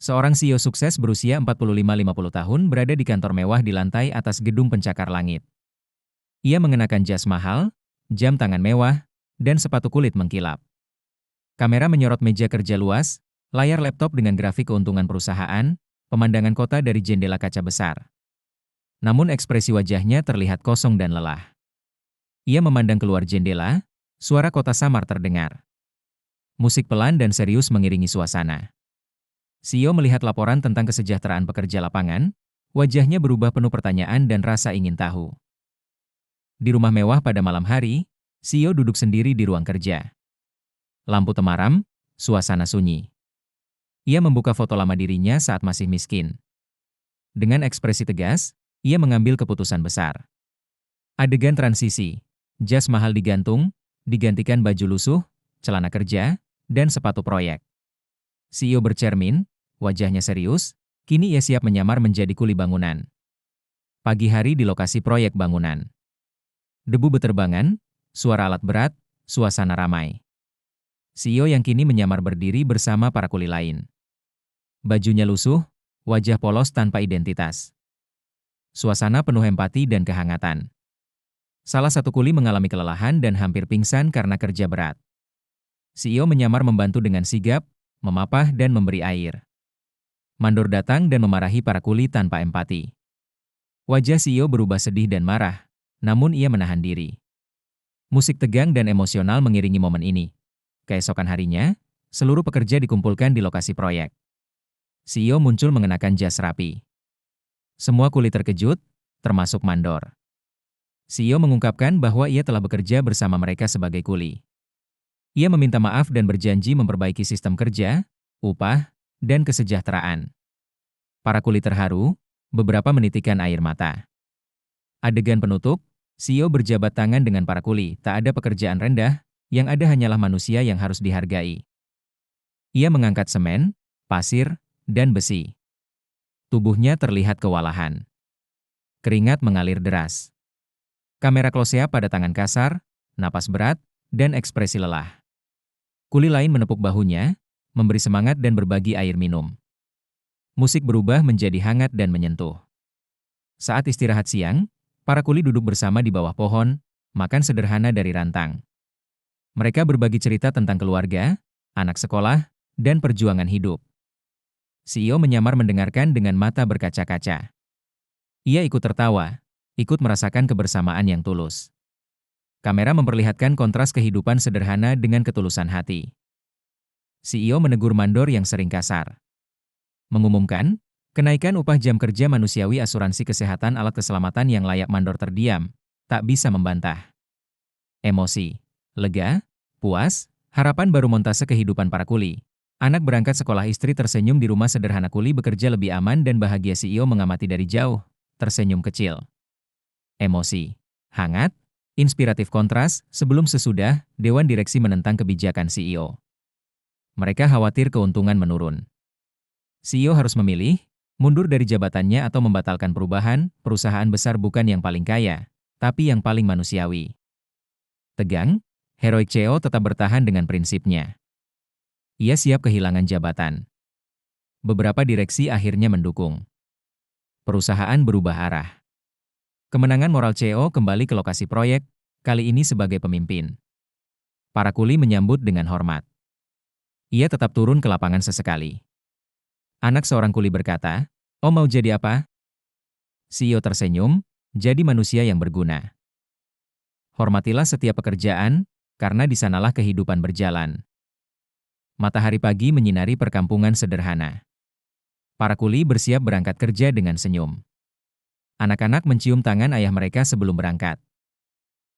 Seorang CEO sukses berusia 45-50 tahun berada di kantor mewah di lantai atas gedung pencakar langit. Ia mengenakan jas mahal, jam tangan mewah, dan sepatu kulit mengkilap. Kamera menyorot meja kerja luas, layar laptop dengan grafik keuntungan perusahaan, pemandangan kota dari jendela kaca besar. Namun ekspresi wajahnya terlihat kosong dan lelah. Ia memandang keluar jendela, suara kota samar terdengar. Musik pelan dan serius mengiringi suasana. CEO melihat laporan tentang kesejahteraan pekerja lapangan, wajahnya berubah penuh pertanyaan dan rasa ingin tahu. Di rumah mewah pada malam hari, CEO duduk sendiri di ruang kerja. Lampu temaram, suasana sunyi. Ia membuka foto lama dirinya saat masih miskin. Dengan ekspresi tegas, ia mengambil keputusan besar. Adegan transisi, jas mahal digantikan baju lusuh, celana kerja, dan sepatu proyek. CEO bercermin, wajahnya serius, kini ia siap menyamar menjadi kuli bangunan. Pagi hari di lokasi proyek bangunan. Debu beterbangan, suara alat berat, suasana ramai. CEO yang kini menyamar berdiri bersama para kuli lain. Bajunya lusuh, wajah polos tanpa identitas. Suasana penuh empati dan kehangatan. Salah satu kuli mengalami kelelahan dan hampir pingsan karena kerja berat. CEO menyamar membantu dengan sigap, memapah dan memberi air. Mandor datang dan memarahi para kuli tanpa empati. Wajah CEO berubah sedih dan marah, namun ia menahan diri. Musik tegang dan emosional mengiringi momen ini. Keesokan harinya, seluruh pekerja dikumpulkan di lokasi proyek. CEO muncul mengenakan jas rapi. Semua kuli terkejut, termasuk mandor. CEO mengungkapkan bahwa ia telah bekerja bersama mereka sebagai kuli. Ia meminta maaf dan berjanji memperbaiki sistem kerja, upah, dan kesejahteraan. Para kuli terharu, beberapa menitikkan air mata. Adegan penutup, CEO berjabat tangan dengan para kuli, tak ada pekerjaan rendah, yang ada hanyalah manusia yang harus dihargai. Ia mengangkat semen, pasir, dan besi. Tubuhnya terlihat kewalahan. Keringat mengalir deras. Kamera close-up pada tangan kasar, napas berat, dan ekspresi lelah. Kuli lain menepuk bahunya, memberi semangat dan berbagi air minum. Musik berubah menjadi hangat dan menyentuh. Saat istirahat siang, para kuli duduk bersama di bawah pohon, makan sederhana dari rantang. Mereka berbagi cerita tentang keluarga, anak sekolah, dan perjuangan hidup. CEO menyamar mendengarkan dengan mata berkaca-kaca. Ia ikut tertawa, ikut merasakan kebersamaan yang tulus. Kamera memperlihatkan kontras kehidupan sederhana dengan ketulusan hati. CEO menegur mandor yang sering kasar. Mengumumkan, kenaikan upah jam kerja manusiawi asuransi kesehatan alat keselamatan yang layak mandor terdiam, tak bisa membantah. Emosi, lega, puas, harapan baru montase kehidupan para kuli. Anak berangkat sekolah, istri tersenyum di rumah sederhana, kuli bekerja lebih aman dan bahagia. CEO mengamati dari jauh, tersenyum kecil. Emosi, hangat, inspiratif kontras, sebelum sesudah, Dewan Direksi menentang kebijakan CEO. Mereka khawatir keuntungan menurun. CEO harus memilih, mundur dari jabatannya atau membatalkan perubahan. Perusahaan besar bukan yang paling kaya, tapi yang paling manusiawi. Tegang, heroik CEO tetap bertahan dengan prinsipnya. Ia siap kehilangan jabatan. Beberapa direksi akhirnya mendukung. Perusahaan berubah arah. Kemenangan moral CEO kembali ke lokasi proyek, kali ini sebagai pemimpin. Para kuli menyambut dengan hormat. Ia tetap turun ke lapangan sesekali. Anak seorang kuli berkata, "Oh, mau jadi apa?" CEO tersenyum, "Jadi manusia yang berguna. Hormatilah setiap pekerjaan, karena di sanalah kehidupan berjalan." Matahari pagi menyinari perkampungan sederhana. Para kuli bersiap berangkat kerja dengan senyum. Anak-anak mencium tangan ayah mereka sebelum berangkat.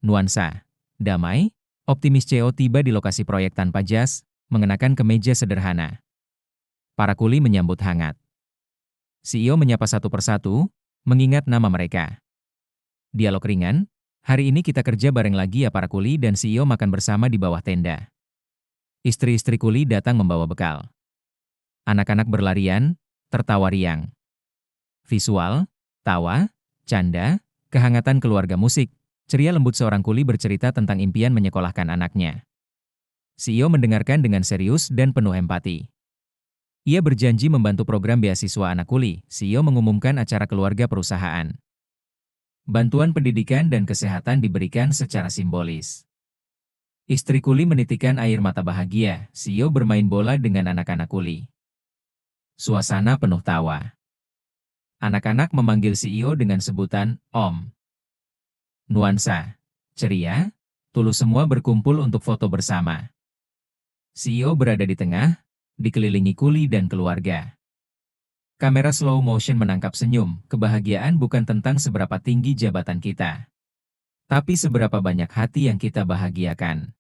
Nuansa damai, optimis. CEO tiba di lokasi proyek tanpa jas, mengenakan kemeja sederhana. Para kuli menyambut hangat. CEO menyapa satu persatu, mengingat nama mereka. Dialog ringan, "Hari ini kita kerja bareng lagi ya." Para kuli dan CEO makan bersama di bawah tenda. Istri-istri kuli datang membawa bekal. Anak-anak berlarian, tertawa riang. Visual, tawa, canda, kehangatan keluarga. Musik, ceria lembut seorang kuli bercerita tentang impian menyekolahkan anaknya. CEO mendengarkan dengan serius dan penuh empati. Ia berjanji membantu program beasiswa anak kuli. CEO mengumumkan acara keluarga perusahaan. Bantuan pendidikan dan kesehatan diberikan secara simbolis. Istri kuli menitikkan air mata bahagia. CEO bermain bola dengan anak-anak kuli. Suasana penuh tawa. Anak-anak memanggil CEO dengan sebutan Om. Nuansa ceria, tulus, semua berkumpul untuk foto bersama. CEO berada di tengah, dikelilingi kuli dan keluarga. Kamera slow motion menangkap senyum. Kebahagiaan bukan tentang seberapa tinggi jabatan kita, tapi seberapa banyak hati yang kita bahagiakan.